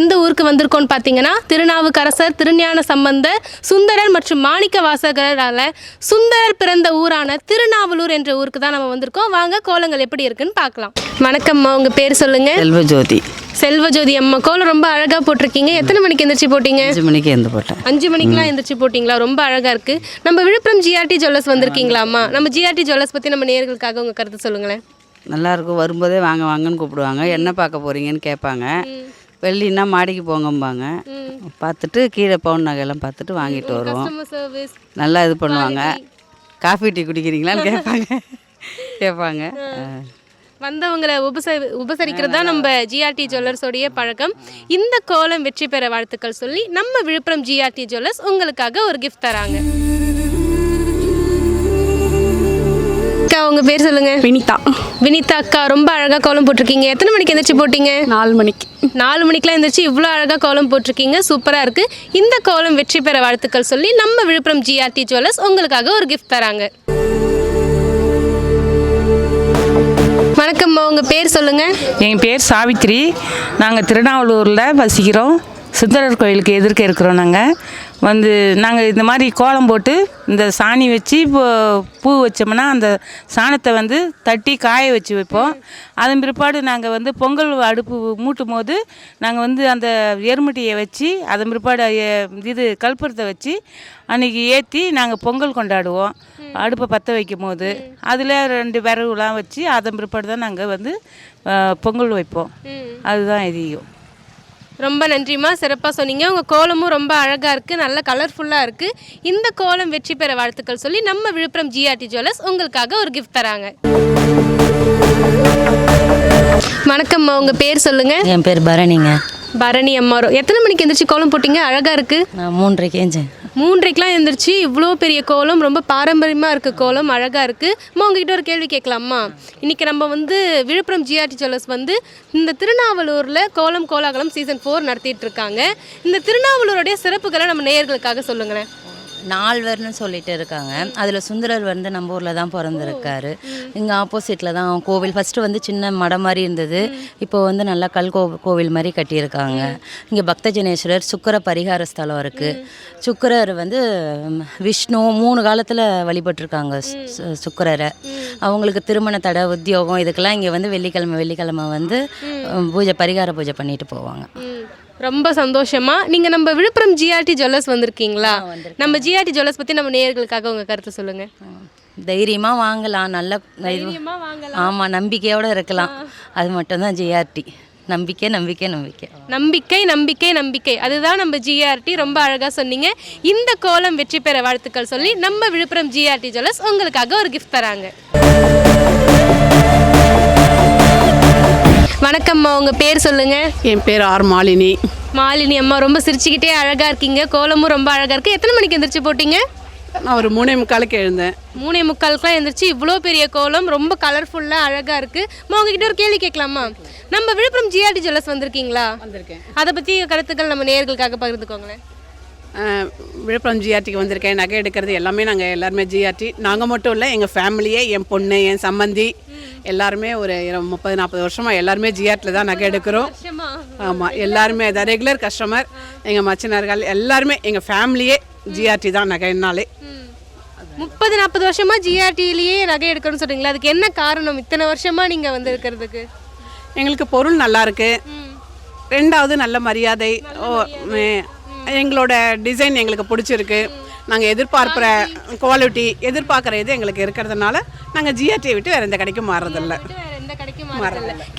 எந்த ஊருக்கு வந்திருக்கோம்னு பார்த்தீங்கன்னா, திருநாவுக்கரசர், திருஞான சம்பந்தர், சுந்தரர் மற்றும் மாணிக்க வாசகரால் சுந்தரர் பிறந்த ஊரான திருநாவலூர் என்ற ஊருக்கு தான் நம்ம வந்திருக்கோம். வாங்க கோலங்கள் எப்படி இருக்குன்னு பார்க்கலாம். வணக்கம்மா, உங்கள் பேர் சொல்லுங்கள். செல்வஜோதி. செல்வஜோதி அம்மா, கோலம் ரொம்ப அழகாக போட்டிருக்கீங்க. எத்தனை மணிக்கு எந்திரிச்சு போட்டீங்க? 5 மணிக்கு எழுந்து போட்டேன். 5 மணிக்கெலாம் எந்திரிச்சு போட்டிங்களா? ரொம்ப அழகாக இருக்குது. நம்ம விழுப்புரம் ஜிஆர்டி ஜுவல்லர்ஸ் வந்திருக்கீங்களாம்மா? நம்ம ஜிஆர்டி ஜுவல்லர்ஸ் பற்றி நம்ம நேயர்களுக்காக உங்கள் கருத்து சொல்லுங்களேன். நல்லாயிருக்கும். வரும்போதே வாங்க வாங்கன்னு கூப்பிடுவாங்க. என்ன பார்க்க போகிறீங்கன்னு கேட்பாங்க. வெள்ளின்னா மாடிக்கு போங்கம்பாங்க. பார்த்துட்டு கீழே பவுன் நகையெல்லாம் பார்த்துட்டு வாங்கிட்டு வருவோம். நல்லா இது பண்ணுவாங்க. காஃபி டீ குடிக்கிறீங்களான்னு கேட்பாங்க. வந்தவங்களை உபசரிக்கிறது தான் நம்ம ஜிஆர்டி ஜுவல்லர்ஸோடைய பழக்கம். இந்த கோலம் வெற்றி பெற வாழ்த்துக்கள் சொல்லி நம்ம விழுப்புரம் ஜிஆர்டி ஜுவல்லர்ஸ் உங்களுக்காக ஒரு கிஃப்ட் தராங்க. அக்கா, உங்கள் பேர் சொல்லுங்கள். வினிதா. வினிதா அக்கா, ரொம்ப அழகாக கோலம் போட்டிருக்கீங்க. எத்தனை மணிக்கு எந்திரிச்சு போட்டிங்க? 4 மணிக்கு. 4 மணிக்கெலாம் எந்திரிச்சு இவ்வளோ அழகாக கோலம் போட்டிருக்கீங்க. சூப்பராக இருக்குது. இந்த கோலம் வெற்றி பெற வாழ்த்துக்கள் சொல்லி நம்ம விழுப்புரம் ஜிஆர்டி ஜுவல்லர்ஸ் உங்களுக்காக ஒரு கிஃப்ட் தராங்க. வணக்கம்மா, உங்கள் பேர் சொல்லுங்கள். என் பேர் சாவித்ரி. நாங்கள் திருநாவலூரில் வசிக்கிறோம். சுந்தரர் கோயிலுக்கு எதிர்க்க இருக்கிறோம். நாங்கள் இந்த மாதிரி கோலம் போட்டு இந்த சாணி வச்சு பூ வச்சோம்னா அந்த சாணத்தை தட்டி காய வச்சு வைப்போம். அதன் பிற்பாடு நாங்கள் பொங்கல் அடுப்பு மூட்டும் போது நாங்கள் அந்த எருமட்டியை வச்சு அதன் பிற்பாடு இது கற்பூரத்தை வச்சு அன்றைக்கி ஏற்றி நாங்கள் பொங்கல் கொண்டாடுவோம். அடுப்பை பற்ற வைக்கும் போது அதில் 2 விறகுலாம் வச்சு அதன் பிற்பாடு தான் நாங்கள் பொங்கல் வைப்போம். அதுதான் எதியும். ரொம்ப நன்றிம்மா, சிறப்பாக சொன்னீங்க. உங்கள் கோலமும் ரொம்ப அழகாக இருக்குது, நல்ல கலர்ஃபுல்லாக இருக்குது. இந்த கோலம் வெற்றி பெற வாழ்த்துக்கள் சொல்லி நம்ம விழுப்புரம் ஜிஆர்டி ஜுவல்லர்ஸ் உங்களுக்காக ஒரு கிஃப்ட் தராங்க. வணக்கம்மா, உங்கள் பேர் சொல்லுங்கள். என் பேர் பரணிங்க. பரணி அம்மா, எத்தனை மணிக்கு எந்திரிச்சு கோலம் போட்டிங்க? அழகாக இருக்குது. நான் 3:30 ஏஞ்சேன். 3:30க்கெலாம் எழுந்திரிச்சு இவ்வளோ பெரிய கோலம், ரொம்ப பாரம்பரியமாக இருக்குது கோலம், அழகாக இருக்குது. அம்மா, உங்ககிட்ட ஒரு கேள்வி கேட்கலாம்மா? இன்றைக்கி நம்ம விழுப்புரம் ஜிஆர்டி ஜுவல்லர்ஸ் இந்த திருநாவலூரில் கோலாகலம் சீசன் 4 நடத்திட்டு இருக்காங்க. இந்த திருநாவலூருடைய சிறப்புகளை நம்ம நேயர்களுக்காக சொல்லுங்களேன். 4 பேர்னு சொல்லிட்டு இருக்காங்க. அதில் சுந்தரர் நம்ம ஊரில் தான் பிறந்திருக்காரு. இங்கே ஆப்போசிட்டில் தான் கோவில். ஃபஸ்ட்டு சின்ன மடம் மாதிரி இருந்தது. இப்போ நல்லா கோவில் மாதிரி கட்டியிருக்காங்க. இங்கே பக்தஜனேஸ்வரர், சுக்கர பரிகார ஸ்தலம் இருக்குது. சுக்கரர் விஷ்ணு 3 காலத்தில் வழிபட்டிருக்காங்க சுக்கரரை. அவங்களுக்கு திருமண தடை, உத்தியோகம் இதுக்கெல்லாம் இங்கே வெள்ளிக்கிழமை பரிகார பூஜை பண்ணிட்டு போவாங்க. ரொம்ப சந்தோஷமா. நீங்கள் நம்ம விழுப்புரம் ஜிஆர்டி ஜுவல்லர்ஸ் வந்திருக்கீங்களா? நம்ம ஜிஆர்டி ஜுவல்லர்ஸ் பற்றி நம்ம நேயர்களுக்காக உங்கள் கருத்து சொல்லுங்கள். தைரியமாக வாங்கலாம். நல்ல ஆமாம், நம்பிக்கையோடு இருக்கலாம். அது மட்டும்தான் ஜிஆர்டி. நம்பிக்கை நம்பிக்கை நம்பிக்கை நம்பிக்கை நம்பிக்கை நம்பிக்கை அதுதான் நம்ம ஜிஆர்டி. ரொம்ப அழகாக சொன்னீங்க. இந்த கோலம் வெற்றி பெற வாழ்த்துக்கள் சொல்லி நம்ம விழுப்புரம் ஜிஆர்டி ஜுவல்லர்ஸ் உங்களுக்காக ஒரு கிஃப்ட் தராங்க. வணக்கம்மா, உங்கள் பேர் சொல்லுங்கள். என் பேர் ஆர் மாலினி. மாலினி அம்மா, ரொம்ப சிரிச்சுக்கிட்டே அழகாக இருக்கீங்க. கோலமும் ரொம்ப அழகாக இருக்குது. எத்தனை மணிக்கு எந்திரிச்சு போட்டிங்க? நான் ஒரு 3:45க்கு எழுந்தேன். 3:45க்குலாம் எந்திரிச்சு இவ்வளோ பெரிய கோலம், ரொம்ப கலர்ஃபுல்லாக அழகாக இருக்குது. அம்மா, உங்ககிட்ட ஒரு கேள்வி கேட்கலாமா? நம்ம விழுப்புரம் ஜிஆர்டி ஜுவல்லர்ஸ் வந்திருக்கீங்களா? வந்திருக்கேன். அதை பற்றி கருத்துக்கள் நம்ம நேயர்களுக்காக பகிர்ந்துக்கோங்களேன். விழுப்புரம் ஜிஆர்டிக்கு வந்திருக்கேன். நகை எடுக்கிறது எல்லாமே நாங்கள் எல்லாருமே ஜிஆர்டி. நாங்கள் மட்டும் இல்லை, எங்கள் ஃபேமிலியே, என் பொண்ணு, என் சம்பந்தி எல்லாருமே ஒரு 30-40 வருஷமாக எல்லாருமே ஜிஆர்டியில் தான் நகை எடுக்கிறோம். ஆமாம், எல்லாருமே அதான் ரெகுலர் கஸ்டமர். எங்கள் மச்சினர்கள் எல்லாருமே எங்கள் ஃபேமிலியே ஜிஆர்டி தான் நகைனாலே. 30-40 வருஷமாக ஜிஆர்டிலேயே நகை எடுக்கணும்னு சொல்கிறீங்களா? அதுக்கு என்ன காரணம்? இத்தனை வருஷமாக நீங்கள் இருக்கிறதுக்கு? எங்களுக்கு பொருள் நல்லா இருக்கு. 2வது நல்ல மரியாதை. எங்களோட டிசைன் எங்களுக்கு பிடிச்சிருக்கு. நாங்கள் எதிர்பார்க்குற குவாலிட்டி, எதிர்பார்க்குற இது எங்களுக்கு இருக்கிறதுனால நாங்கள் ஜிஆர்டியை விட்டு வேறு எந்த கடைக்கும் மாறுறதில்லை.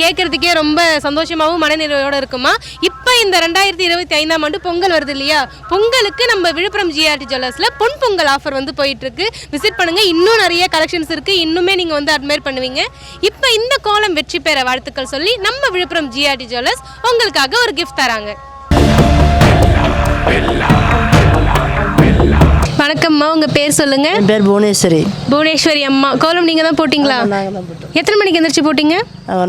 கேட்கறதுக்கே ரொம்ப சந்தோஷமாகவும் மனநிறைவோடு இருக்குமா? இப்போ இந்த 2025ஆம் ஆண்டு பொங்கல் வருது இல்லையா? பொங்கலுக்கு நம்ம விழுப்புரம் ஜிஆர்டி ஜுவல்லர்ஸில் பொன் பொங்கல் ஆஃபர் போயிட்டு இருக்கு. விசிட் பண்ணுங்க. இன்னும் நிறைய கலெக்ஷன்ஸ் இருக்கு. இன்னுமே நீங்கள் அட்மையர் பண்ணுவீங்க. இப்போ இந்த கோலம் வெற்றி பெற வாழ்த்துக்கள் சொல்லி நம்ம விழுப்புரம் ஜிஆர்டி ஜுவல்லர்ஸ் உங்களுக்காக ஒரு கிஃப்ட் தராங்க. வணக்கம்மா, உங்கள் பேர் சொல்லுங்கள். என் பேர் புவனேஸ்வரி. புவனேஸ்வரி அம்மா, கோலம் நீங்கள் தான் போட்டிங்களா? நாங்கள் தான் போட்டோம். எத்தனை மணிக்கு எந்திரிச்சு போட்டிங்க?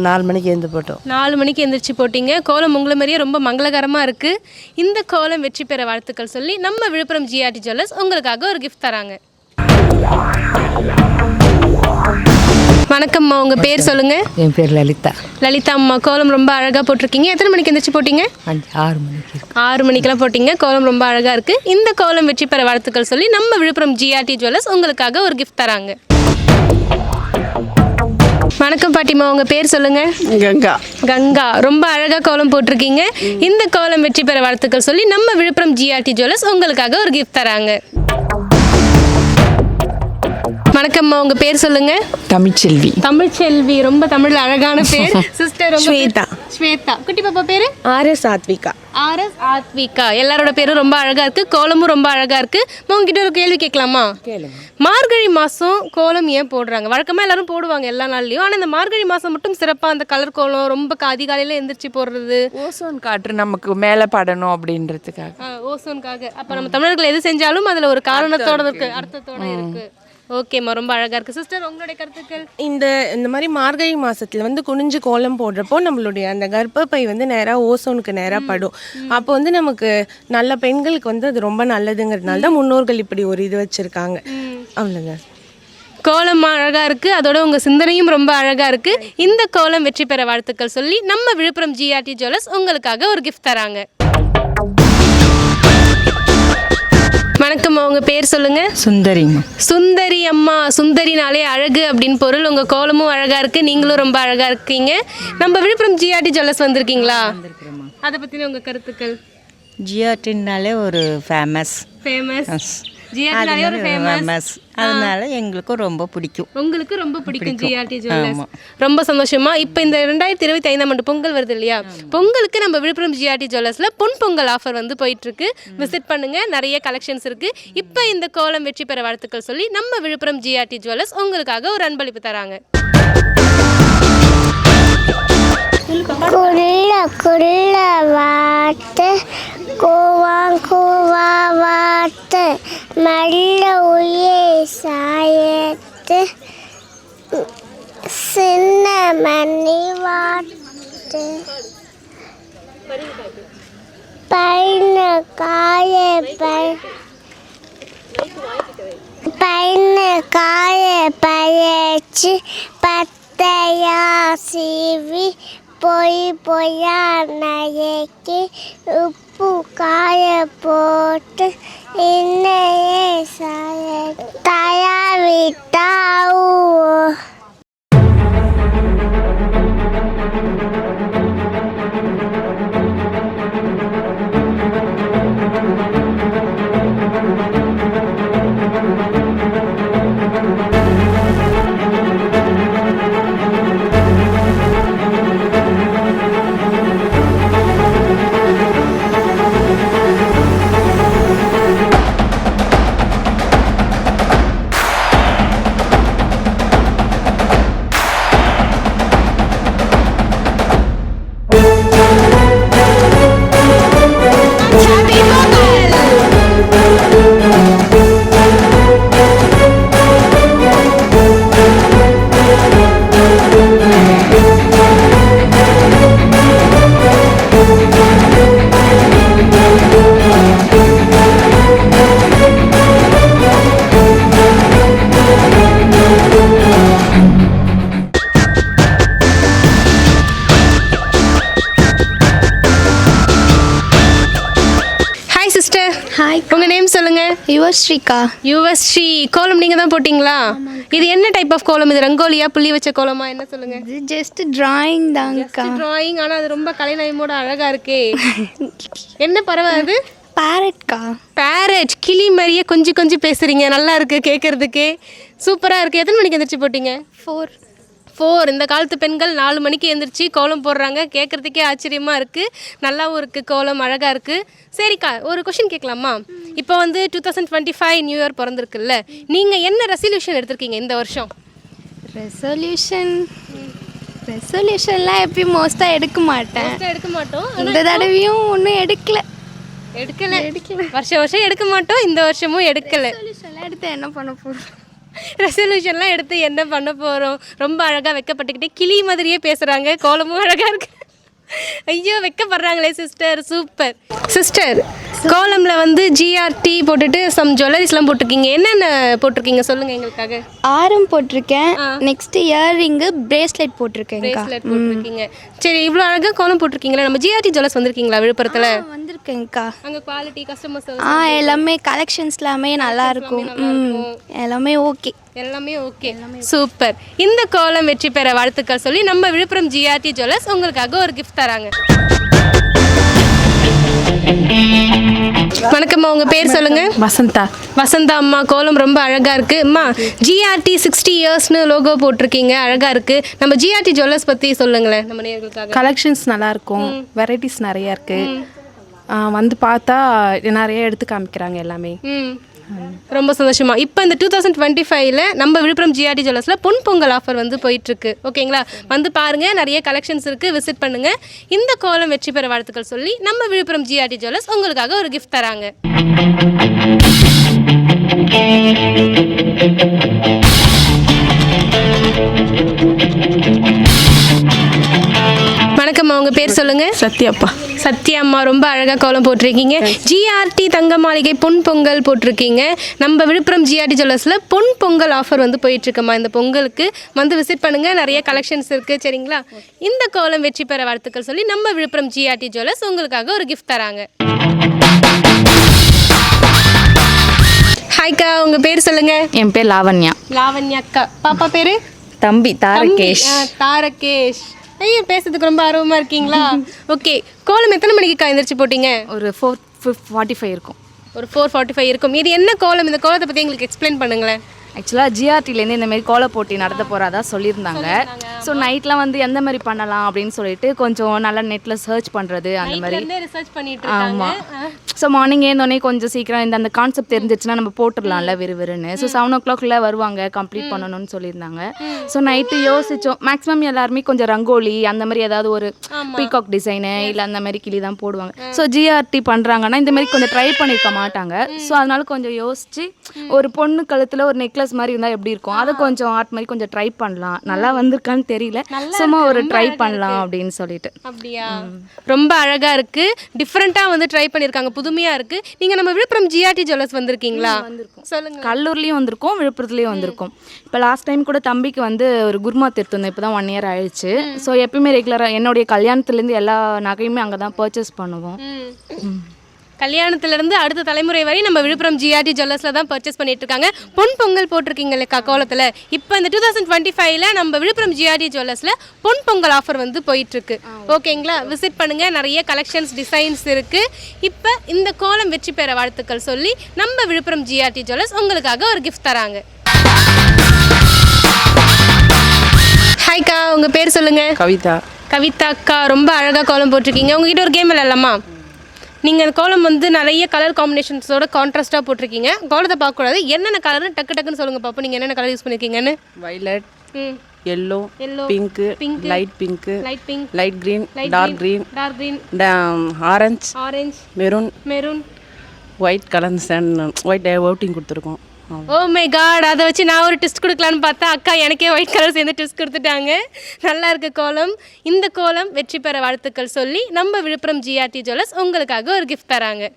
4 மணிக்கு எழுந்து போட்டோம். 4 மணிக்கு எந்திரிச்சு போட்டிங்க. கோலம் உங்களை மாதிரியே ரொம்ப மங்களகரமாக இருக்குது. இந்த கோலம் வெற்றி பெற வாழ்த்துக்கள் சொல்லி நம்ம விழுப்புரம் ஜிஆர்டி ஜுவல்லர்ஸ் உங்களுக்காக ஒரு கிஃப்ட் தராங்க. வணக்கம்மா, உங்க பேர் சொல்லுங்க. என் பேர் லலிதா. லலிதா அம்மா, கோலம் ரொம்ப அழகா போட்டிருக்கீங்க. எத்தனை மணிக்கு எந்திரிச்சு போட்டீங்க? 6 மணிக்கு. 6 மணிக்கெல்லாம் போட்டீங்க. கோலம் ரொம்ப அழகா இருக்கு. இந்த கோலம் வெற்றி பெற வாழ்த்துக்கள் சொல்லி நம்ம விழுப்புரம் ஜிஆர்டி ஜுவல்லர்ஸ் உங்களுக்காக ஒரு கிஃப்ட் தராங்க. வணக்கம் பாட்டிமா, உங்க பேர் சொல்லுங்க. கங்கா. கங்கா, ரொம்ப அழகா கோலம் போட்டிருக்கீங்க. இந்த கோலம் வெற்றி பெற வாழ்த்துக்கள் சொல்லி நம்ம விழுப்புரம் ஜிஆர்டி ஜுவல்லர்ஸ் உங்களுக்காக ஒரு கிஃப்ட் தராங்க. வணக்கம்மா, உங்க பேர் சொல்லுங்க. தமிழ்ச்செல்வி. தமிழ்ச்செல்வி, ரொம்ப தமிழ்ல அழகான பேர். சிஸ்டர் ஸ்வேதா. ஸ்வேதா. குட்டி பாப்பா பேரு ஆர்எஸ் ஆத்விகா. ஆர்எஸ் ஆத்விகா. எல்லாரோட பேரும் ரொம்ப அழகா இருக்கு, கோலமும் ரொம்ப அழகா இருக்கு. உங்ககிட்ட ஒரு கேள்வி கேட்கலாமா? மார்கழி மாசம் கோலம் ஏன் போடுறாங்க? வழக்கமா எல்லாரும் போடுவாங்க எல்லா நாள்லயும், ஆனா இந்த மார்கழி மாசம் மட்டும் சிறப்பா அந்த கலர் கோலம் ரொம்ப அதிகாலையில எந்திரிச்சு போடுறது. ஓசோன் காற்று நமக்கு மேலே படணும் அப்படின்றதுக்காக. ஓசோனுக்காக. அப்ப நம்ம தமிழர்கள் எது செஞ்சாலும் அதுல ஒரு காரணத்தோட இருக்கு, அர்த்தத்தோட இருக்கு. ஓகேம்மா, ரொம்ப அழகா இருக்கு. சிஸ்டர், உங்களுடைய கருத்துக்கள்? இந்த மாதிரி மார்கழி மாசத்துல வந்து குனிஞ்சு கோலம் போடுறப்போ நம்மளுடைய அந்த கர்ப்பப்பை வந்து நேராக ஓசோனுக்கு நேராக படும். அப்போ வந்து நமக்கு நல்ல பெண்களுக்கு வந்து அது ரொம்ப நல்லதுங்கிறதுனால தான் முன்னோர்கள் இப்படி ஒரு இது வச்சிருக்காங்க. அவ்வளோங்க. கோலம் அழகா இருக்கு, அதோட உங்க சிந்தனையும் ரொம்ப அழகா இருக்கு. இந்த கோலம் வெற்றி பெற வாழ்த்துக்கள் சொல்லி நம்ம விழுப்புரம் ஜிஆர்டி ஜுவல்லர்ஸ் உங்களுக்காக ஒரு கிஃப்ட் தராங்க. வணக்கம், உங்க பேர் சொல்லுங்க. சுந்தரி. சுந்தரி அம்மா. சுந்தரினாலே அழகு அப்படின்னு பொருள். உங்க கோலமும் அழகா இருக்கு, நீங்களும் ரொம்ப அழகா இருக்கீங்க. நம்ம விழுப்புரம் ஜிஆர்டி ஜுவல்லர்ஸ் வந்திருக்கீங்களா? அதை பத்தின உங்க கருத்துக்கள்? ஜிஆர்டினாலே ஒரு ஃபேமஸ். ஜிஆர்டினாலே ஒரு ஃபேமஸ். அதனால எங்களுக்கு ரொம்ப பிடிக்கும். உங்களுக்கு ரொம்ப பிடிக்கும் ஜிஆர்டி ஜுவல்லர்ஸ். ரொம்ப சந்தோஷமா. இப்போ இந்த 2025ஆம் ஆண்டு பொங்கல் வருது இல்லையா? பொங்கலுக்கு நம்ம விழுப்புரம் ஜிஆர்டி ஜுவல்லர்ஸ்ல பொன் பொங்கல் ஆஃபர் வந்து போயிட்டு இருக்கு. விசிட் பண்ணுங்க, நிறைய கலெக்ஷன்ஸ் இருக்கு. இப்போ இந்த கோலம் வெற்றி பெற வாழ்த்துக்கள் சொல்லி நம்ம விழுப்புரம் ஜிஆர்டி ஜுவல்லர்ஸ் உங்களுக்காக ஒரு அன்பளிப்பு தராங்க. குள்ள வார்த்தை கூவா வார்த்தை நல்ல உயிர் சாயத்து சின்ன மணி வார்த்தை பைன காய பயிற்சி பத்தையா சீவி பொய்யா நயக்கி உப்பு காய போட்டு இன்னையே சாய தயாவிட்டாவோ. உங்க நேம் சொல்லுங்க. யுவஸ்ரீக்கா. யுவஸ்ரீ. கோலம் நீங்க தான் போட்டீங்களா? இது என்ன டைப் ஆஃப் கோலம்? இது ரங்கோலியா, புள்ளி வச்ச கோலமா, என்ன சொல்லுங்க? இது ஜஸ்ட் டிராயிங் தான்க்கா. டிராயிங், ஆனா அது ரொம்ப கலைநயமோட அழகா இருக்கே. என்ன பறவை அது? பேரட்கா. பேரட். கிளி மாதிரியே கொஞ்சம் பேசுறீங்க, நல்லா இருக்கு கேட்கறதுக்கே, சூப்பரா இருக்கு. எத்தனை மணிக்கு எந்திரிச்சு போட்டீங்க? 4. இந்த காலத்து பெண்கள் 4 மணிக்கு எழுந்திரிச்சு கோலம் போடுறாங்க, கேட்குறதுக்கே ஆச்சரியமாக இருக்குது. நல்லாவும் இருக்குது, கோலம் அழகாக இருக்குது. சரிக்கா, ஒரு கொஷின் கேட்கலாமா? இப்போ வந்து 2025 நியூ இயர் பிறந்திருக்குல்ல, நீங்கள் என்ன ரெசல்யூஷன் எடுத்திருக்கீங்க இந்த வருஷம்? ரெசல்யூஷன்லாம் எப்பயும் மோஸ்ட்டாக எடுக்க மாட்டோம். இந்த தடவையும் ஒன்றும் எடுக்கல. வருஷம் எடுக்க மாட்டோம், இந்த வருஷமும் எடுக்கலை. எடுத்து என்ன பண்ண போகிறோம்? ரெசல்யூஷன்லாம் எடுத்து என்ன பண்ண போகிறோம்? ரொம்ப அழகாக வெக்கப்பட்டுக்கிட்டே கிளி மாதிரியே பேசுகிறாங்க, கோலமும் அழகாக இருக்கு. ஐயோ, வெக்கப்படுறாங்களே சிஸ்டர். Super sister. கோலம்ல வந்து ஜிஆர்டி போட்டுட்டு சம் ஜுவல்லரிஸ்லாம் போட்டிருக்கீங்க. என்னென்ன போட்டிருக்கீங்க சொல்லுங்க எங்களுக்காக. ஆரம் போட்டிருக்கேன். நெக்ஸ்ட் இயர்ரிங்கு பிரேஸ்லெட் போட்டிருக்கேன். பிரேஸ்லெட் போட்டிருக்கீங்க. சரி, இவ்வளோ அழகாக கோலம் போட்டிருக்கீங்களா? நம்ம ஜிஆர்டி ஜுவல்லர்ஸ் வந்திருக்கீங்களா விழுப்புரத்தில்? வந்திருக்கேங்க்கா. அங்கே குவாலிட்டி கஸ்டமர் சர்வீஸ் எல்லாமே கலெக்ஷன்ஸ் எல்லாமே நல்லா இருக்கும். எல்லாமே ஓகே. எல்லாமே ஓகே, சூப்பர். இந்த கோலம் வெற்றி பெற வாழ்த்துக்கள் சொல்லி நம்ம விழுப்புரம் ஜிஆர்டி ஜுவல்லர்ஸ் உங்களுக்காக ஒரு கிஃப்ட் தராங்க. வணக்கம்மா, உங்க பேர் சொல்லுங்க. வசந்தா. வசந்தா அம்மா, கோலம் ரொம்ப அழகா இருக்கு. அம்மா, ஜிஆர்டி 60 இயர்ஸ்னு லோகோ போட்டிருக்கீங்க, அழகா இருக்கு. நம்ம ஜிஆர்டி ஜுவல்லர்ஸ் பத்தி சொல்லுங்களேன் நம்ம நேயர்களுக்காக. கலெக்ஷன்ஸ் நல்லா இருக்கும், வெரைட்டிஸ் நிறைய இருக்கு. வந்து பார்த்தா நிறைய எடுத்து காமிக்கிறாங்க எல்லாமே. ரொம்ப சந்தோஷமா. இப்போ இந்த 2025ல நம்ம விழுப்புரம் ஜிஆர்டி ஜுவல்லர்ஸில் பொன் பொங்கல் ஆஃபர் வந்து போயிட்டுருக்கு. ஓகேங்களா? வந்து பாருங்கள், நிறைய கலெக்ஷன்ஸ் இருக்குது, விசிட் பண்ணுங்கள். இந்த கோலம் வெற்றி பெற வாழ்த்துக்கள் சொல்லி நம்ம விழுப்புரம் ஜிஆர்டி ஜுவல்லர்ஸ் உங்களுக்காக ஒரு கிஃப்ட் தராங்க. வணக்கம்மா, உங்கள் பேர் சொல்லுங்கள். சத்யாப்பா. சத்யா அம்மா, ரொம்ப அழகாக கோலம் போட்டிருக்கீங்க. ஜிஆர்டி தங்க மாளிகை பொன் பொங்கல் போட்டிருக்கீங்க. நம்ம விழுப்புரம் ஜிஆர்டி ஜுவல்லர்ஸில் பொன் பொங்கல் ஆஃபர் வந்து போயிட்டுருக்கம்மா. இந்த பொங்கலுக்கு வந்து விசிட் பண்ணுங்கள், நிறைய கலெக்ஷன்ஸ் இருக்குது. சரிங்களா? இந்த கோலம் வெற்றி பெற வாழ்த்துக்கள் சொல்லி நம்ம விழுப்புரம் ஜிஆர்டி ஜுவல்லர்ஸ் உங்களுக்காக ஒரு கிஃப்ட் தராங்க. ஹாய்க்கா, உங்கள் பேர் சொல்லுங்கள். என் பேர் லாவண்யா. லாவண்யா அக்கா. பாப்பா பேர்? தம்பி தாரகேஷ். தாரகேஷ். ஐயோ, பேசுறதுக்கு ரொம்ப ஆர்வமாக இருக்கீங்களா? ஓகே, கோலம் எத்தனை மணிக்கு எந்திரிச்சு போட்டீங்க? ஒரு 4:45 இருக்கும். ஒரு 4:45 இருக்கும். இது என்ன கோலம்? இந்த கோலத்தை பற்றி எங்களுக்கு எக்ஸ்பிளைன் பண்ணுங்களேன். ஆக்சுவலாக ஜிஆர்டிலேருந்து இந்த மாதிரி கோல போட்டி நடத்த போகிறதா சொல்லியிருந்தாங்க. ஸோ நைட்லாம் வந்து எந்த மாதிரி பண்ணலாம் அப்படின்னு சொல்லிட்டு கொஞ்சம் நல்லா நெட்டில் சர்ச் பண்ணுறது அந்த மாதிரி. ரிசர்ச் பண்ணிட்டு இருக்காங்க. ஆமாம். ஸோ மார்னிங் ஏந்தோடனே கொஞ்சம் சீக்கிரம் இந்த கான்செப்ட் தெரிஞ்சிச்சுன்னா நம்ம போட்டுடலாம்ல விறுவிறுன்னு. ஸோ 7 o'clockல வருவாங்க, கம்ப்ளீட் பண்ணணும்னு சொல்லியிருந்தாங்க. So night யோசித்தோம். மேக்ஸிமம் எல்லாருமே கொஞ்சம் ரங்கோலி அந்த மாதிரி ஏதாவது ஒரு பீகாக் டிசைனு இல்லை அந்த மாதிரி கிளி தான் போடுவாங்க. ஸோ ஜிஆர்டி பண்ணுறாங்கன்னா இந்த மாதிரி கொஞ்சம் ட்ரை பண்ணியிருக்க மாட்டாங்க. ஸோ அதனால கொஞ்சம் யோசித்து ஒரு பொண்ணு கழுத்தில் ஒரு நெக்லஸ் மாதிரி இருந்தால் எப்படி இருக்கும், அதை கொஞ்சம் ஆர்ட் மாதிரி கொஞ்சம் ட்ரை பண்ணலாம். நல்லா வந்திருக்கான்னு தெரியல, சும்மா ஒரு ட்ரை பண்ணலாம் அப்படின்னு சொல்லிட்டு. அப்படியா? ரொம்ப அழகா இருக்கு, டிஃப்ரெண்ட்டாக வந்து ட்ரை பண்ணியிருக்காங்க, புதுமையாக இருக்கு. நீங்கள் நம்ம விழுப்புரம் ஜிஆர்டி ஜுவல்லர்ஸ் வந்திருக்கீங்களா? சொல்லுங்க. கல்லூர்லேயும் வந்திருக்கோம், விழுப்புரத்துலேயும் வந்திருக்கோம். இப்போ லாஸ்ட் டைம் கூட தம்பிக்கு வந்து ஒரு குருமாத் எடுத்துருந்தோம். இப்போ தான் 1 year ஆயிடுச்சு. ஸோ எப்பயுமே ரெகுலராக என்னுடைய கல்யாணத்துலேருந்து எல்லா நகையுமே அங்கே தான் பர்ச்சேஸ் பண்ணுவோம். கல்யாணத்துலேருந்து அடுத்த தலைமுறை வரை நம்ம விழுப்புரம் ஜிஆர்டி ஜுவல்லர்ஸில் தான் பர்ச்சேஸ் பண்ணிட்டு இருக்காங்க. பொன் பொங்கல் போட்டிருக்கீங்களே கோலத்தில். இப்போ இந்த 2025ல நம்ம விழுப்புரம் ஜிஆர்டி ஜுவல்லர்ஸில் பொன் பொங்கல் ஆஃபர் வந்து போயிட்டுருக்கு. ஓகேங்களா? விசிட் பண்ணுங்கள், நிறைய கலெக்ஷன்ஸ் டிசைன்ஸ் இருக்குது. இப்போ இந்த கோலம் வெற்றி பெற வாழ்த்துக்கள் சொல்லி நம்ம விழுப்புரம் ஜிஆர்டி ஜுவல்லர்ஸ் உங்களுக்காக ஒரு கிஃப்ட் தராங்க. ஹாய்க்கா, உங்கள் பேர் சொல்லுங்கள். கவிதா. கவிதா அக்கா, ரொம்ப அழகாக கோலம் போட்டிருக்கீங்க. உங்ககிட்ட ஒரு கேம் விளையாடலாமா? நீங்கள் அந்த கோலம் வந்து நிறைய கலர் காம்பினேஷன்ஸோட கான்ட்ராஸ்ட்டாக போட்டிருக்கீங்க. கோலத்தை பார்க்கக்கூடாது, என்னென்ன கலர்னு டக்குன்னு சொல்லுங்கள் பாப்போம். நீங்கள் என்னென்ன கலர் யூஸ் பண்ணியிருக்கீங்கன்னு. Violet, yellow, pink, light pink, light green, dark green, orange, maroon, white colors and white outing கொடுத்துருக்கோம். ஓ மை காட், அதை வச்சு நான் ஒரு டெஸ்ட் கொடுக்கலான்னு பார்த்தா அக்கா எனக்கே ஒயிட் கலர் சேர்ந்து டெஸ்ட் கொடுத்துட்டாங்க. நல்லா இருக்க கோலம். இந்த கோலம் வெற்றி பெற வாழ்த்துக்கள் சொல்லி நம்ம விழுப்புரம் ஜிஆர்டி ஜுவல்லர்ஸ் உங்களுக்காக ஒரு கிஃப்ட் தராங்க.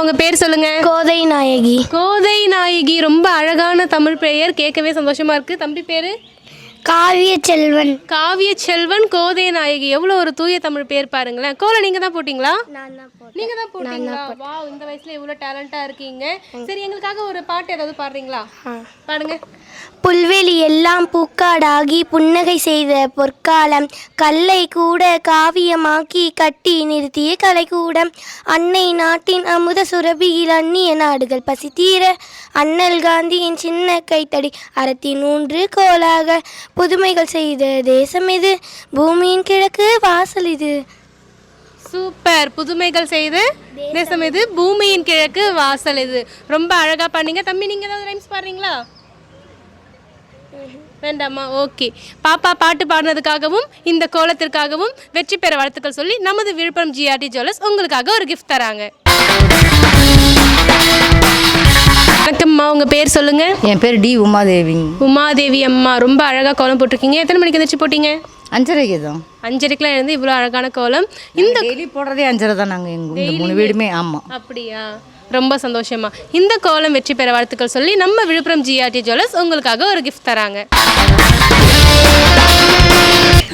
உங்க பேர் சொல்லுங்க. கோதை நாயகி. கோதை நாயகி, ரொம்ப அழகான தமிழ் பெயர், கேட்கவே சந்தோஷமா இருக்கு. தம்பி பேரு? காவிய செல்வன். காவிய செல்வன், கோதை நாயகி, எவ்வளவு ஒரு தூய தமிழ் பேர் பாருங்களேன். கோலம் நீங்க தான் போட்டீங்களா? நீங்க தான் போட்டீங்களா? வாவ், இந்த வயசுல இவ்வளவு டேலண்டா இருக்கீங்க. சரி, எங்களுக்காக ஒரு பாட்டு ஏதாவது பாடுறீங்களா? பாடுங்க. புல்வெளி எல்லாம் பூக்காடாகி புன்னகை செய்த பொற்காலம், கல்லை கூட காவியமாக்கி கட்டி நிறுத்திய கலைக்கூடம், அன்னை நாட்டின் அமுத சுரபியில் அந்நிய நாடுகள் பசி தீர, அண்ணல் காந்தியின் சின்ன கைத்தடி அறத்தின் 3 கோலாக புதுமைகள் செய்த தேசம் இது, பூமியின் கிழக்கு வாசல் இது. சூப்பர், புதுமைகள் செய்து தேசம் இது, பூமியின் கிழக்கு வாசல் இது. ரொம்ப அழகா பண்ணீங்க. தம்பி, நீங்க ஏதாவது ரைம்ஸ் பாடுறீங்களா? வேண்டாமா? ஓகே. பாப்பா பாட்டு பாடினதுக்காகவும் இந்த கோலத்திற்காகவும் வெற்றி பெற வாழ்த்துக்கள் சொல்லி நமது விழுப்புரம் ஜிஆர்டி ஜுவல்லர்ஸ் உங்களுக்காக ஒரு கிஃப்ட் தராங்க. வணக்கம்மா, உங்கள் பேர் சொல்லுங்கள். என் பேர் டி உமாதேவி. உமாதேவி அம்மா, ரொம்ப அழகாக கோலம் போட்டிருக்கீங்க. எத்தனை மணிக்கு எந்திரிச்சு போட்டீங்க? 5:30 தான். 5:30க்குலாம் இருந்து இவ்வளோ அழகான கோலம். இந்த டெய்லி போடுறதே 5:30 தான். நாங்கள் இந்த 3 வீடுமே. ஆமாம். அப்படியா? ரொம்ப சந்தோஷமா. இந்த கோலம் வெற்றி பெற வாழ்த்துக்கள் சொல்லி நம்ம விழுப்புரம் ஜிஆர்டி ஜுவல்லர்ஸ் உங்களுக்காக ஒரு கிஃப்ட் தராங்க.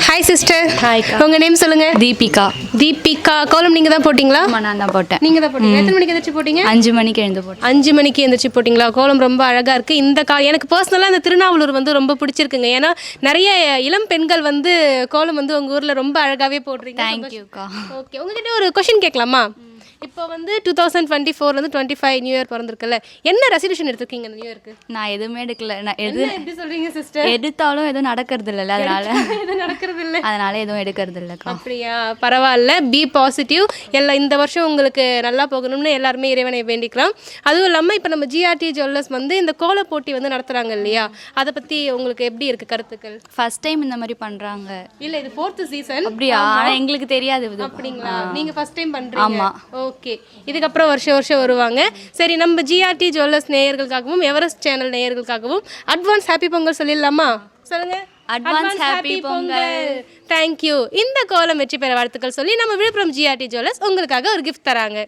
Hi sister. ஹாய். உங்க நேம் சொல்லுங்க. தீபிகா. தீபிகா, கோலம் நீங்க தான் போட்டீங்களா? நான் தான் போட்டேன். நீங்க தான் போட்டீங்க. எத்தனை மணிக்கு எந்திரிச்சு போட்டீங்க? 5 மணிக்கு எழுந்து போட்டேன். 5 மணிக்கு எந்திரிச்சு போட்டிங்களா? கோலம் ரொம்ப அழகா இருக்கு. இந்த எனக்கு பர்சனலாக இந்த திருநாவலூர் வந்து ரொம்ப பிடிச்சிருக்குங்க. ஏன்னா நிறைய இளம் பெண்கள் வந்து கோலம் வந்து உங்க ஊர்ல ரொம்ப அழகாவே போடுறீங்க. தேங்க்யூக்கா. ஓகே, உங்ககிட்ட ஒரு கொஸ்டின் கேட்கலாமா? இப்போ வந்து 2024 25 நியூ இயர் பிறந்திருக்குல்ல, என்ன ரெசல்யூஷன் எடுத்திருக்கீங்க இந்த நியூ இயர்க்கு? நான் எதுவுமே எடுக்கல. நான் எப்படி சொல்றீங்க சிஸ்டர்? எடுத்தாலும் எதுவும் நடக்கிறது இல்லைல்ல, அதனால எதுவும் நடக்கிறது இல்லை, அதனால எதுவும் எடுக்கிறது இல்லைக்கா. அப்படியா? பரவாயில்ல, பி பாசிட்டிவ். எல்லாம் இந்த வருஷம் உங்களுக்கு நல்லா போகணும்னு எல்லாருமே இறைவனை வேண்டிக்கலாம். அதுவும் இல்லாமல் இப்போ நம்ம ஜிஆர்டி ஜுவல்லர்ஸ் வந்து இந்த கோல போட்டி வந்து நடத்துகிறாங்க இல்லையா, அதை பற்றி உங்களுக்கு எப்படி இருக்குது கருத்துக்கள்? ஃபர்ஸ்ட் டைம் இந்த மாதிரி பண்ணுறாங்க. இல்லை, இது 4th சீசன். அப்படியா? ஆனால் எங்களுக்கு தெரியாது இது. அப்படிங்களா? நீங்கள் ஃபர்ஸ்ட் டைம் பண்ணுறீங்க? ஆமாம். ஓகே, இதுக்கப்புறம் வருஷம் வருவாங்க. சரி, நம்ம ஜிஆர்டி ஜுவல்லர்ஸ் நேயர்களுக்காகவும் எவரெஸ்ட் சேனல் நேயர்களுக்காகவும் அட்வான்ஸ் ஹாப்பி பொங்கல் சொல்லிடலாமா? சொல்லுங்க. Advance happy Pongal. தேங்க்யூ. இந்த கோலம் வெற்றி பெற வாழ்த்துக்கள் சொல்லி நம்ம விழுப்புரம் ஜிஆர்டி ஜுவல்லர்ஸ் உங்களுக்காக ஒரு கிஃப்ட் தராங்க.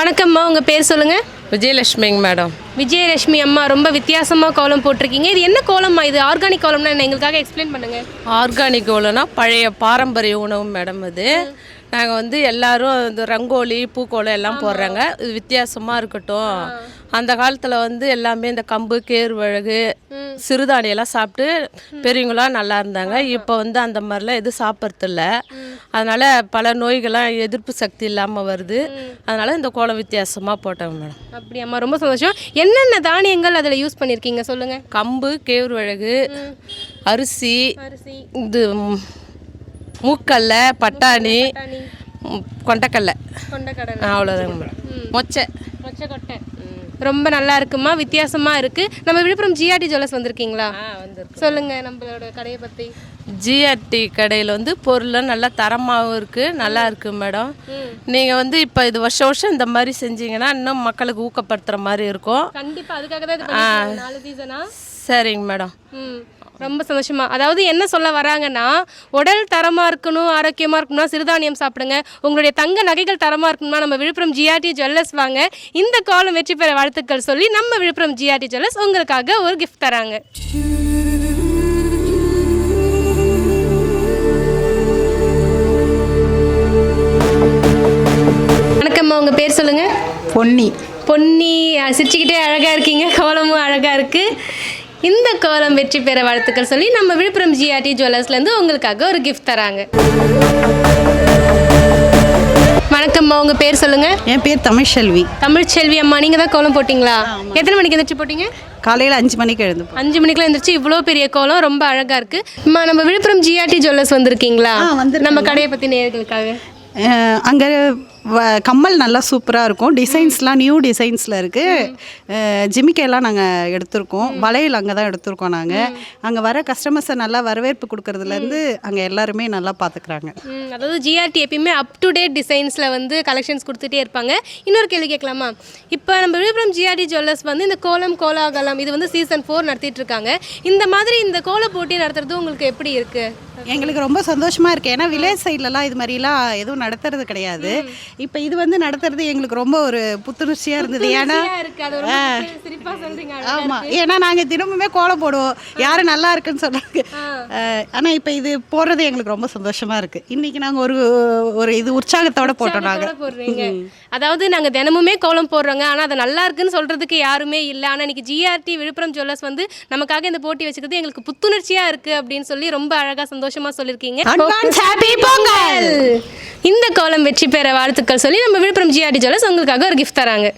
வணக்கம்மா, உங்கள் பேர் சொல்லுங்கள். விஜயலட்சுமிங்க மேடம். விஜயலட்சுமி அம்மா, ரொம்ப வித்தியாசமாக கோலம் போட்டிருக்கீங்க. இது என்ன கோலம்மா? இது ஆர்கானிக் கோலம்னா என்ன, எங்களுக்காக எக்ஸ்பிளைன் பண்ணுங்கள். ஆர்கானிக் கோலம்னா பழைய பாரம்பரிய உணவு மேடம். இது நாங்கள் வந்து எல்லாரும் இந்த ரங்கோலி பூக்கோலம் எல்லாம் போடுறாங்க. இது வித்தியாசமாக இருக்கட்டும். அந்த காலத்தில் வந்து எல்லாமே இந்த கம்பு கேழ்வரகு சிறுதானியெல்லாம் சாப்பிட்டு பெரியவங்களாம் நல்லா இருந்தாங்க. இப்போ வந்து அந்த மாதிரிலாம் எதுவும் சாப்பிட்றதில்ல. அதனால் பல நோய்கள்லாம் எதிர்ப்பு சக்தி இல்லாமல் வருது. அதனால் இந்த கோலம் வித்தியாசமாக போட்டாங்க மேடம். அப்படியாம்மா, ரொம்ப சந்தோஷம். என்னென்ன தானியங்கள் அதில் யூஸ் பண்ணியிருக்கீங்க சொல்லுங்கள். கம்பு கேழ்வரகு அரிசி இது மூக்கல்ல பட்டாணி கொண்டக்கடலை அவ்வளோதாங்க மேடம். மொச்சை ரொம்ப நல்லா இருக்குமா, வித்தியாசமாக இருக்குது. நம்ம விழுப்புரம் ஜிஆர்டி ஜுவல்லர்ஸ் வந்திருக்கீங்களா? சொல்லுங்கள் நம்மளோட கடையை பற்றி. ஜிஆர்டி கடையில் வந்து பொருள்லாம் நல்லா தரமாகவும் இருக்குது, நல்லா இருக்குது மேடம். நீங்கள் வந்து இப்போ இது வருஷம் இந்த மாதிரி செஞ்சீங்கன்னா இன்னும் மக்களுக்கு ஊக்கப்படுத்துகிற மாதிரி இருக்கும். கண்டிப்பாக, அதுக்காக தான் 4 சீசனா. சரிங்க மேடம். ரொம்ப சந்தோஷமா. அதாவது என்ன சொல்ல வராங்கன்னா, உடல் தரமாக இருக்கணும், ஆரோக்கியமாக இருக்கணும்னா சிறுதானியம் சாப்பிடுங்க. உங்களுடைய தங்க நகைகள் தரமாக இருக்கணும்னா நம்ம விழுப்புரம் ஜிஆர்டி ஜுவல்லர்ஸ் வாங்க. இந்த கோலம் வெற்றி பெற வாழ்த்துக்கள் சொல்லி நம்ம விழுப்புரம் ஜிஆர்டி ஜுவல்லர்ஸ் உங்களுக்காக ஒரு கிஃப்ட் தராங்க. வணக்கம்மா, உங்கள் பேர் சொல்லுங்கள். பொன்னி. பொன்னி, சிரிச்சுக்கிட்டே அழகாக இருக்கீங்க, கோலமும் அழகாக இருக்குது. இந்த கோலம் வெற்றி பெற வாழ்த்துக்கள் சொல்லி நம்ம விழுப்புரம் ஜிஆர்டி ஜுவல்லர்ஸ்லேருந்து உங்களுக்காக ஒரு கிஃப்ட் தராங்க. வணக்கம்மா, உங்கள் பேர் சொல்லுங்கள். என் பேர் தமிழ்செல்வி. தமிழ்செல்வி அம்மா, நீங்கள் தான் கோலம் போட்டிங்களா? எத்தனை மணிக்கு எந்திரிச்சு போட்டிங்க? காலையில் 5 மணிக்கு எழுந்து. 5 மணிக்கெலாம் எந்திரிச்சு இவ்வளோ பெரிய கோலம் ரொம்ப அழகாக இருக்குது. அம்மா, நம்ம விழுப்புரம் ஜிஆர்டி ஜுவல்லர்ஸ் வந்திருக்கீங்களா? நம்ம கடையை பற்றி நேயர்களுக்காக. அங்கே கம்மல் நல்லா சூப்பராக இருக்கும். டிசைன்ஸ்லாம் நியூ டிசைன்ஸில் இருக்குது. ஜிமிக்கையெல்லாம் நாங்கள் எடுத்திருக்கோம். வளையல் அங்கே தான் எடுத்திருக்கோம். நாங்கள் அங்கே வர கஸ்டமர்ஸை நல்லா வரவேற்பு கொடுக்கறதுலேருந்து அங்கே எல்லாருமே நல்லா பார்த்துக்குறாங்க. அதாவது ஜிஆர்டி எப்பயுமே அப் டு டேட் டிசைன்ஸில் வந்து கலெக்ஷன்ஸ் கொடுத்துட்டே இருப்பாங்க. இன்னொரு கேள்வி கேட்கலாமா? இப்போ நம்ம விழுப்புரம் ஜிஆர்டி ஜுவல்லர்ஸ் வந்து இந்த கோலம் கோலாகலம் இது வந்து சீசன் 4 நடத்திட்டு இருக்காங்க. இந்த மாதிரி இந்த கோல போட்டி நடத்துறது உங்களுக்கு எப்படி இருக்குது? எங்களுக்கு ரொம்ப சந்தோஷமாக இருக்குது. ஏன்னா வில்லேஜ் சைட்லலாம் இது மாதிரிலாம் எதுவும் நடத்துறது கிடையாது. இப்போ இது வந்து நடத்துறது எங்களுக்கு ரொம்ப ஒரு புத்துணர்ச்சியாக இருந்தது. ஏன்னா ஆமாம், ஏன்னா நாங்கள் தினமுமே கோலம் போடுவோம், யாரும் நல்லா இருக்குன்னு சொன்னாங்க. ஆனால் இப்போ இது போடுறது எங்களுக்கு ரொம்ப சந்தோஷமாக இருக்குது. இன்றைக்கி நாங்கள் ஒரு இது உற்சாகத்தோடு போட்டோம். நாங்கள் போடுறீங்க, அதாவது நாங்கள் தினமுமே கோலம் போடுறோங்க, ஆனால் அது நல்லா இருக்குன்னு சொல்கிறதுக்கு யாருமே இல்லை. ஆனால் இன்றைக்கி ஜிஆர்டி விழுப்புரம் ஜுவல்லர்ஸ் வந்து நமக்காக இந்த போட்டி வச்சுக்கிறது எங்களுக்கு புத்துணர்ச்சியாக இருக்குது அப்படின்னு சொல்லி ரொம்ப அழகாக சந்தோஷமாக சொல்லியிருக்கீங்க. இந்த கோலம் வெற்றி பெற வாழ்த்துக்கள் சொல்லி நம்ம விழுப்புரம் ஜிஆர்டி ஜுவல்லர்ஸ் உங்களுக்காக ஒரு கிஃப்ட் தராங்க.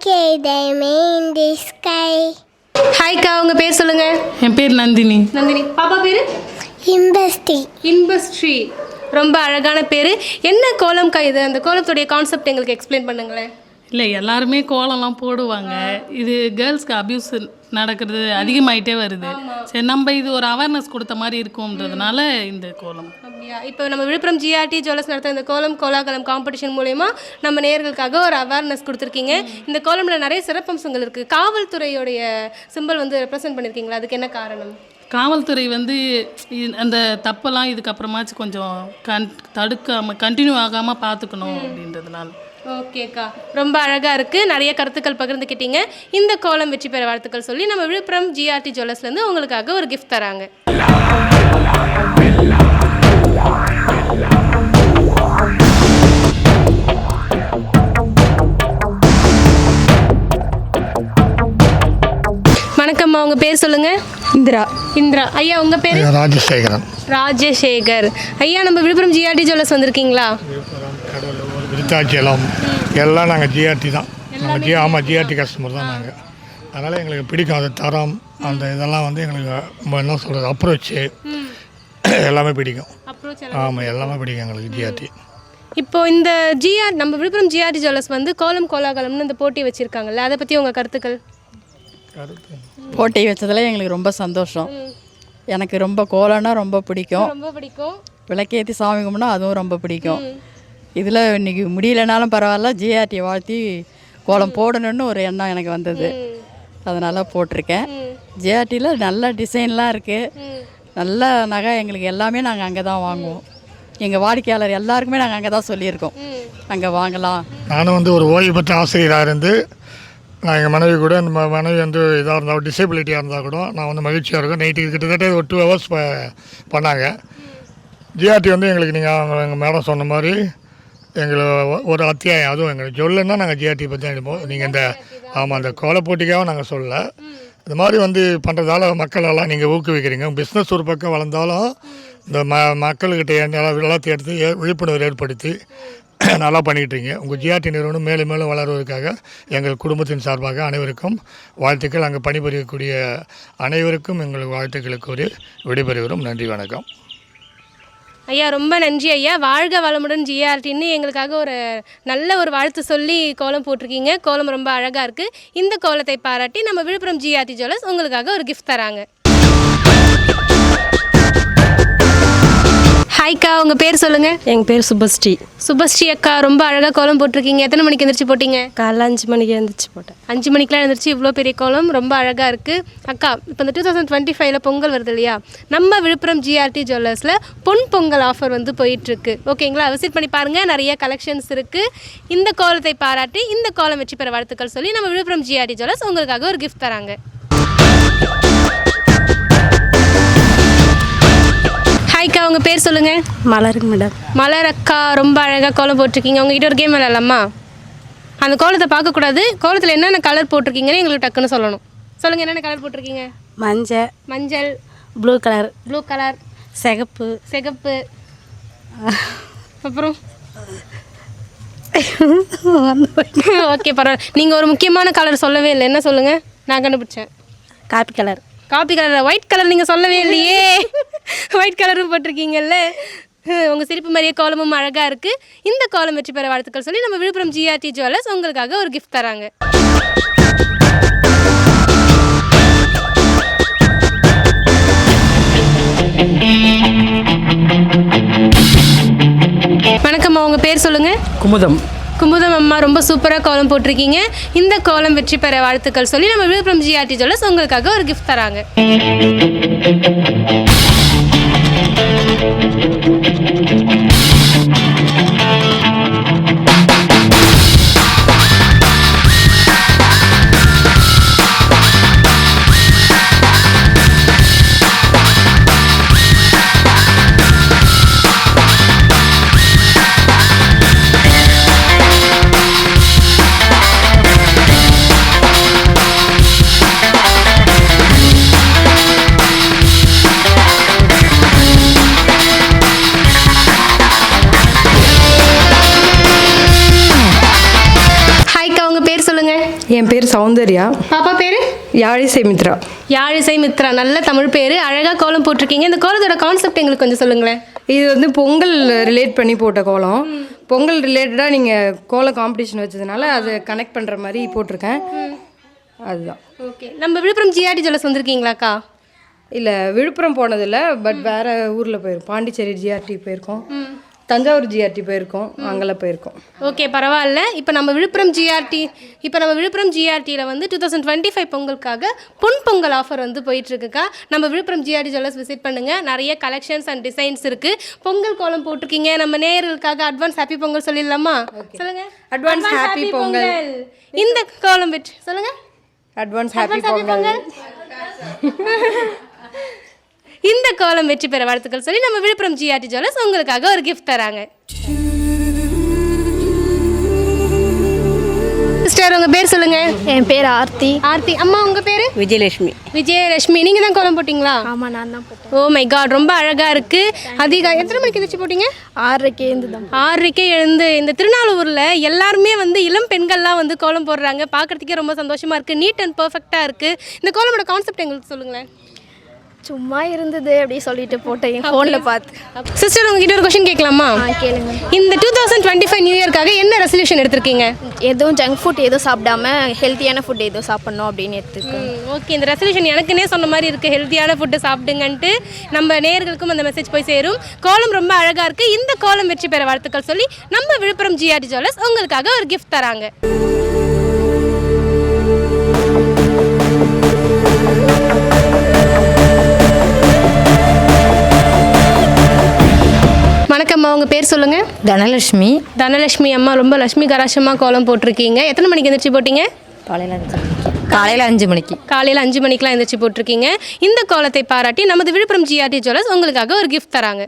like a diamond in the sky. ஹாய்க்கா உங்க பேர் சொல்லுங்க. என் பேர் நந்தினி. நந்தினி. பாப்பா பேரு? Imbasti. இன்பஸ்ரீ. ரொம்ப அழகான பேர். என்ன கோலம்க்கா இது? அந்த கோலத்துடைய கான்செப்ட் எங்களுக்கு எக்ஸ்பிளைன் பண்ணுங்களேன். இல்லை, எல்லாருமே கோலம்லாம் போடுவாங்க. இது கேர்ள்ஸ்க்கு அப்யூஸ் நடக்கிறது அதிகமாயிட்டே வருது. சரி, நம்ம இது ஒரு அவேர்னஸ் கொடுத்த மாதிரி இருக்கும்ன்றதுனால இந்த கோலம். அப்படியா? இப்போ நம்ம விழுப்புரம் ஜிஆர்டி ஜுவல்லர்ஸ் நடத்த இந்த கோலம் கோலாகலம் காம்படிஷன் மூலயமா நம்ம நேயர்களுக்காக ஒரு அவேர்னஸ் கொடுத்துருக்கீங்க. இந்த கோலமில் நிறைய சிறப்பம்சங்கள் இருக்குது. காவல்துறையோடைய சிம்பல் வந்து ரெப்ரசென்ட் பண்ணியிருக்கீங்களா? அதுக்கு என்ன காரணம்? காவல்துறை வந்து அந்த தப்பெல்லாம் இதுக்கப்புறமாச்சும் கொஞ்சம் தடுக்காமல் கண்டினியூ ஆகாமல் பார்த்துக்கணும் அப்படின்றதுனால. ஓகேக்கா, ரொம்ப அழகாக இருக்குது. நிறைய கருத்துக்கள் பகிர்ந்துக்கிட்டீங்க. இந்த கோலம் வெற்றி பெற வாழ்த்துக்கள் சொல்லி நம்ம விழுப்புரம் ஜிஆர்டி ஜுவல்லர்ஸ்லேருந்து உங்களுக்காக ஒரு கிஃப்ட் தராங்க. வணக்கம்மா, உங்கள் பேர் சொல்லுங்கள். இந்திரா. இந்திரா. ஐயா உங்கள் பேர்? ராஜசேகரன். ராஜசேகர். ஐயா நம்ம விழுப்புரம் ஜிஆர்டி ஜுவல்லர்ஸ் வந்திருக்கீங்களா? விருத்தாச்சலம் எல்லாம் நாங்கள் ஜிஆர்டி தான். நம்ம ஆமாம், ஜிஆர்டி கஸ்டமர் தான் நாங்கள். அதனால் எங்களுக்கு பிடிக்கும். அது தரம், அந்த இதெல்லாம் வந்து எங்களுக்கு என்ன சொல்கிறது, அப்ரோச்சு எல்லாமே பிடிக்கும். ஆமாம், எல்லாமே பிடிக்கும் எங்களுக்கு ஜிஆர்டி. இப்போ இந்த நம்ம விழுப்புரம் ஜிஆர்டி ஜுவல்லர்ஸ் வந்து கோலம் கோலாகலம்னு இந்த போட்டி வச்சுருக்காங்கல்ல, அதை பற்றி உங்கள் கருத்துக்கள்? போட்டி வச்சதில் எங்களுக்கு ரொம்ப சந்தோஷம். எனக்கு ரொம்ப கோலம்னா ரொம்ப பிடிக்கும். ரொம்ப பிடிக்கும். விளக்கேற்றி சாமி கும்பிட்னா அதுவும் ரொம்ப பிடிக்கும். இதில் இன்றைக்கி முடியலனாலும் பரவாயில்ல, ஜிஆர்டியை வாழ்த்தி கோலம் போடணுன்னு ஒரு எண்ணம் எனக்கு வந்தது. அதனால் போட்டிருக்கேன். ஜிஆர்டியில் நல்ல டிசைன்லாம் இருக்குது. நல்ல நகை எங்களுக்கு எல்லாமே நாங்கள் அங்கே தான் வாங்குவோம். எங்கள் வாடிக்கையாளர் எல்லாருக்குமே நாங்கள் அங்கே தான் சொல்லியிருக்கோம், அங்கே வாங்கலாம். நானும் வந்து ஒரு ஓய்வு பெற்ற ஆசிரியராக இருந்து நான் எங்கள் மனைவி கூட, நம்ம மனைவி வந்து இதாக இருந்தால் டிசபிலிட்டியாக இருந்தால் கூட நான் வந்து மகிழ்ச்சியாக இருக்கும். நைட்டுக்கு கிட்டத்தட்ட ஒரு 2 hours பண்ணாங்க. ஜிஆர்டி வந்து எங்களுக்கு நீங்கள் எங்கள் மேடம் சொன்ன மாதிரி எங்களை ஒரு அத்தியாயம். அதுவும் எங்களுக்கு சொல்லணுன்னா நாங்கள் ஜிஆர்டி பற்றி தான் எடுப்போம். நீங்கள் இந்த ஆமாம், அந்த கோல போட்டிக்காக நாங்கள் சொல்லலை. இது மாதிரி வந்து பண்ணுறதால மக்களெல்லாம் நீங்கள் ஊக்குவிக்கிறீங்க. பிஸ்னஸ் ஒரு பக்கம் வளர்ந்தாலும் இந்த மக்கள்கிட்ட எல்லாத்தையும் எடுத்து விழிப்புணர்வு ஏற்படுத்தி நல்லா பண்ணிக்கிட்டீங்க. உங்கள் ஜிஆர்டி நிறுவனம் மேலும் மேலும் வளருவதற்காக எங்கள் குடும்பத்தின் சார்பாக அனைவருக்கும் வாழ்த்துக்கள். அங்கே பணிபுரியக்கூடிய அனைவருக்கும் எங்கள் வாழ்த்துக்களை கூறி விடைபெறுகிறோம். நன்றி, வணக்கம். ஐயா ரொம்ப நன்றி ஐயா. வாழ்க வளமுடன் ஜிஆர்டின்னு எங்களுக்காக ஒரு நல்ல ஒரு வாழ்த்து சொல்லி கோலம் போட்டிருக்கீங்க. கோலம் ரொம்ப அழகாக இருக்குது. இந்த கோலத்தை பாராட்டி நம்ம விழுப்புரம் ஜிஆர்டி ஜுவல்லர்ஸ் உங்களுக்காக ஒரு கிஃப்ட் தராங்க. ஹாய்க்கா உங்கள் பேர் சொல்லுங்கள். எங்கள் பேர் சுபஸ்ரீ. சுபஸ்ரீ அக்கா, ரொம்ப அழகாக கோலம் போட்டிருக்கீங்க. எத்தனை மணிக்கு எழுந்திரிச்சு போட்டிங்க? காலைல 5 மணிக்கு எழுந்திரிச்சு போட்டேன். 5 மணிக்கெலாம் எழுந்திரிச்சு இவ்வளோ பெரிய கோலம் ரொம்ப அழகாக இருக்குது. அக்கா, இப்போ இந்த 2025 பொங்கல் வருது இல்லையா, நம்ம விழுப்புரம் ஜிஆர்டி ஜுவல்லர்ஸில் பொன் பொங்கல் ஆஃபர் வந்து போயிட்டுருக்கு. ஓகேங்களா? விசிட் பண்ணி பாருங்கள், நிறைய கலெக்ஷன்ஸ் இருக்குது. இந்த கோலத்தை பாராட்டி இந்த கோலம் வெற்றி பெற வாழ்த்துக்கள் சொல்லி நம்ம விழுப்புரம் ஜிஆர்டி ஜுவல்லர்ஸ் உங்களுக்காக ஒரு கிஃப்ட் தராங்க. ஹாய்க்கா உங்கள் பேர் சொல்லுங்கள். மலருங்க மேடம். மலர் அக்கா, ரொம்ப அழகாக கோலம் போட்டிருக்கீங்க. உங்ககிட்ட ஒரு கேம் விளையாடலாமா? அந்த கோலத்தை பார்க்கக்கூடாது, கோலத்தில் என்னென்ன கலர் போட்டிருக்கீங்கன்னு எங்களுக்கு டக்குன்னு சொல்லணும். சொல்லுங்கள், என்னென்ன கலர் போட்டிருக்கீங்க? மஞ்சள், ப்ளூ கலர், சிகப்பு, அப்புறம் ஓகே பரவாயில்ல. நீங்கள் ஒரு முக்கியமான கலர் சொல்லவே இல்லை, என்ன சொல்லுங்கள்? நான் கண்டுபிடிச்சேன். Coffee colour. ஒயிட் கலர் நீங்கள் சொல்லவே இல்லையே. ஒயிட் கலரும் போட்டிருக்கீங்கல்ல. உங்கள் சிரிப்பு மாதிரியே கோலமும் அழகாக இருக்குது. இந்த கோலம் வெற்றி பெற வாழ்த்துக்கள் சொல்லி நம்ம விழுப்புரம் ஜிஆர்டி ஜுவல்லர்ஸ் உங்களுக்காக ஒரு கிஃப்ட் தராங்க. வணக்கம்மா, உங்கள் பேர் சொல்லுங்கள். குமுதம் அம்மா, ரொம்ப சூப்பராக கோலம் போட்டிருக்கீங்க. இந்த கோலம் வெற்றி பெற வாழ்த்துக்கள் சொல்லி நம்ம விழுப்புரம் ஜிஆர்டி ஜுவல்லர்ஸ் உங்களுக்காக ஒரு கிஃப்ட் தராங்க. என் பேர் சௌந்தர்யா. பாப்பா பேர் யாழிசை மித்ரா. யாழிசை மித்ரா, நல்ல தமிழ் பேர். அழகாக கோலம் போட்டிருக்கீங்க. இந்த கோலத்தோட கான்செப்ட் எங்களுக்கு கொஞ்சம் சொல்லுங்களேன். இது வந்து பொங்கல் ரிலேட் பண்ணி போட்ட கோலம். பொங்கல் ரிலேட்டடாக நீங்கள் கோலம் காம்படிஷன் வச்சதுனால அதை கனெக்ட் பண்ணுற மாதிரி போட்டிருக்கேன். அதுதான். ஓகே, நம்ம விழுப்புரம் ஜிஆர்டி ஜுவல்லர்ஸ் வந்திருக்கீங்களாக்கா? இல்லை, விழுப்புரம் போனதில்லை, பட் வேறு ஊரில் போயிருக்கோம். பாண்டிச்சேரி ஜிஆர்டி போயிருக்கோம், தஞ்சாவூர் ஜிஆர்டி போயிருக்கோம், அங்கெல்லாம் போயிருக்கோம். ஓகே, பரவாயில்ல. இப்போ நம்ம விழுப்புரம் ஜிஆர்டியில் வந்து 2025 பொங்கலுக்காக பொங்கல் ஆஃபர் வந்து போயிட்டுருக்குக்கா. நம்ம விழுப்புரம் ஜிஆர்டி ஜுவல்லர்ஸ் விசிட் பண்ணுங்கள். நிறைய கலெக்ஷன்ஸ் அண்ட் டிசைன்ஸ் இருக்குது. பொங்கல் கோலம் போட்டிருக்கீங்க. நம்ம நேயர்களுக்காக அட்வான்ஸ் ஹாப்பி பொங்கல் சொல்லிடலாமா? சொல்லுங்கள். Advance happy Pongal. இந்த கோலம் வெற்றி சொல்லுங்கள். Advance happy Pongal. இந்த கோலம் வெற்றி பெற வாழ்த்துக்கள் சொல்லி நம்ம விழுப்புரம் ஜிஆர்டி ஜுவல்லர்ஸ் உங்களுக்காக ஒரு கிஃப்ட் தராங்க. சிஸ்டர், உங்க பேர் சொல்லுங்க. என் பேர் ஆர்த்தி. ஆர்த்தி அம்மா, உங்க பேரு? விஜயலட்சுமி. விஜயலட்சுமி, நீங்க தான் கோலம் போட்டிங்களா? ஆமாம், நான் தான் போட்டேன். ஓ மை காட், ரொம்ப அழகா இருக்கு. எத்தனை மணிக்கு எழுந்திரிச்சு போட்டீங்க? 6:30 எழுந்துதான். 6:30 எழுந்து. இந்த திருநாளூரில் எல்லாருமே வந்து இளம் பெண்கள்லாம் வந்து கோலம் போடுறாங்க. பார்க்குறதுக்கே ரொம்ப சந்தோஷமா இருக்கு. நீட் அண்ட் பர்ஃபெக்டாக இருக்கு. இந்த கோலமோட கான்செப்ட் எங்களுக்கு சொல்லுங்களேன். சும்மா இருந்தது அப்படி சொல்லிட்டு போட்டேன் என் ஃபோனில் பார்த்து. சிஸ்டர், உங்ககிட்ட ஒரு கொஸ்டின் கேட்கலாமா? கேளுங்க. இந்த 2025 நியூ இயர்க்காக என்ன ரெசல்யூஷன் எடுத்திருக்கீங்க? எதுவும் ஜங்க் ஃபுட் எதுவும் சாப்பிடாம ஹெல்த்தியான ஃபுட் எதுவும் சாப்பிட்ணும் அப்படின்னு எடுத்துருக்கேன். ஓகே, இந்த ரெசல்யூஷன் எனக்குன்னே சொன்ன மாதிரி இருக்குது. ஹெல்த்தியான ஃபுட்டு சாப்பிடுங்கன்ட்டு நம்ம நேயர்களுக்கும் அந்த மெசேஜ் போய் சேரும். கோலம் ரொம்ப அழகாக இருக்குது. இந்த கோலம் வெற்றி பெற வாழ்த்துக்கள் சொல்லி நம்ம விழுப்புரம் ஜிஆர்டி ஜுவல்லர்ஸ் உங்களுக்காக ஒரு கிஃப்ட் தராங்க. வணக்கம்மா, உங்கள் பேர் சொல்லுங்கள். தனலட்சுமி. தனலட்சுமி அம்மா, ரொம்ப லட்சுமி கராசமாக கோலம் போட்டிருக்கீங்க. எத்தனை மணிக்கு எந்திரிச்சு போட்டிங்க? காலையில் 5 மணிக்கு. காலையில் 5 மணிக்கெலாம் எந்திரிச்சு போட்டிருக்கீங்க. இந்த கோலத்தை பாராட்டி நமது விழுப்புரம் ஜிஆர்டி ஜுவல்லர்ஸ் உங்களுக்காக ஒரு கிஃப்ட் தராங்க.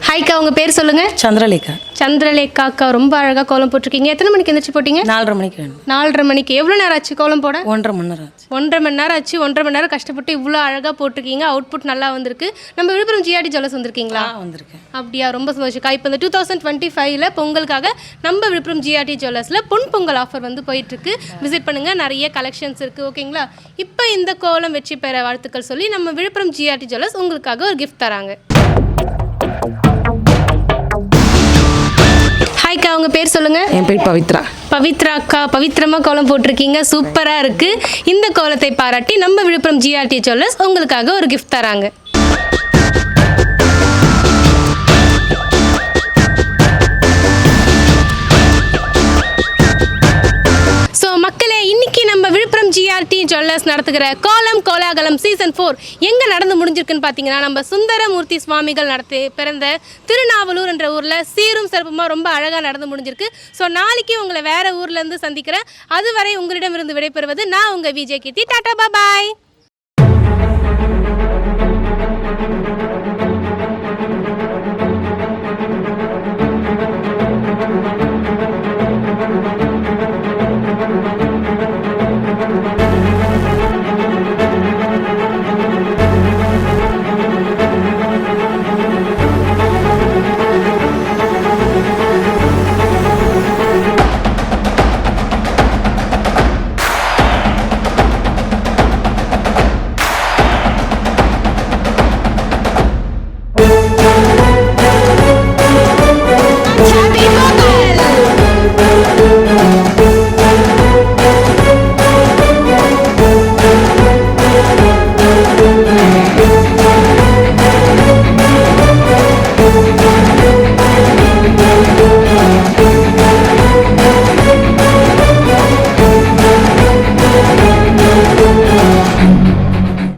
ஹாய்க்கா, உங்கள் பேர் சொல்லுங்கள். சந்திரலேகா. சந்திரலேகா அக்கா, ரொம்ப அழகாக கோலம் போட்டிருக்கீங்க. எத்தனை மணிக்கு எந்திரிச்சு போட்டிங்க? 4:30 மணிக்கு வேணும். 4:30 மணிக்கு. எவ்வளோ நேரம் ஆச்சு கோலம் போட? 1.5 மணி நேரம் ஆச்சு. 1.5 மணி நேரம் ஆச்சு. 1.5 மணி நேரம் கஷ்டப்பட்டு இவ்வளோ அழகாக போட்டிருக்கீங்க. அவுட்புட் நல்லா வந்திருக்கு. நம்ம விழுப்புரம் ஜிஆர்டி ஜுவல்லர்ஸ் வந்திருக்கீங்களா? வந்திருக்கேன். அப்படியா, ரொம்ப சந்தோஷக்கா. இப்போ இந்த 2025 பொங்கலுக்காக நம்ம விழுப்புரம் ஜிஆர்டி ஜுவல்லர்ஸில் பொங்கல் ஆஃபர் வந்து போயிட்டுருக்கு. விசிட் பண்ணுங்கள். நிறைய கலெக்ஷன்ஸ் இருக்குது. ஓகேங்களா? இப்போ இந்த கோலம் வெற்றி பெற வாழ்த்துக்கள் சொல்லி நம்ம விழுப்புரம் ஜிஆர்டி ஜுவல்லர்ஸ் உங்களுக்காக ஒரு கிஃப்ட் தராங்க. ஹாய்க்கா, உங்கள் பேர் சொல்லுங்கள். என் பேர் பவித்ரா. பவித்ரா அக்கா, பவித்ரமாக கோலம் போட்டிருக்கீங்க. சூப்பராக இருக்குது. இந்த கோலத்தை பாராட்டி நம்ம விழுப்புரம் ஜிஆர்டி ஜுவல்லர்ஸ் உங்களுக்காக ஒரு கிஃப்ட் தராங்க. ஸோ மக்களே, இன்னைக்கு நம்ம விழுப்புரம் ஜிஆர்டி ஜுவல்லர்ஸ் நடத்துகிற கோலம் கோலாகலம் சீசன் 4 எங்கே நடந்து முடிஞ்சிருக்குன்னு பார்த்தீங்கன்னா, நம்ம சுந்தரமூர்த்தி சுவாமிகள் பிறந்த திருநாவலூர் என்ற ஊரில் சீரும் சிறப்புமாக ரொம்ப அழகாக நடந்து முடிஞ்சிருக்கு. ஸோ நாளைக்கு உங்களை வேறு ஊர்லேருந்து சந்திக்கிறேன். அதுவரை உங்களிடமிருந்து விடைபெறுவது நான் உங்கள் விஜய் கீர்த்தி. டாடா, பாய்.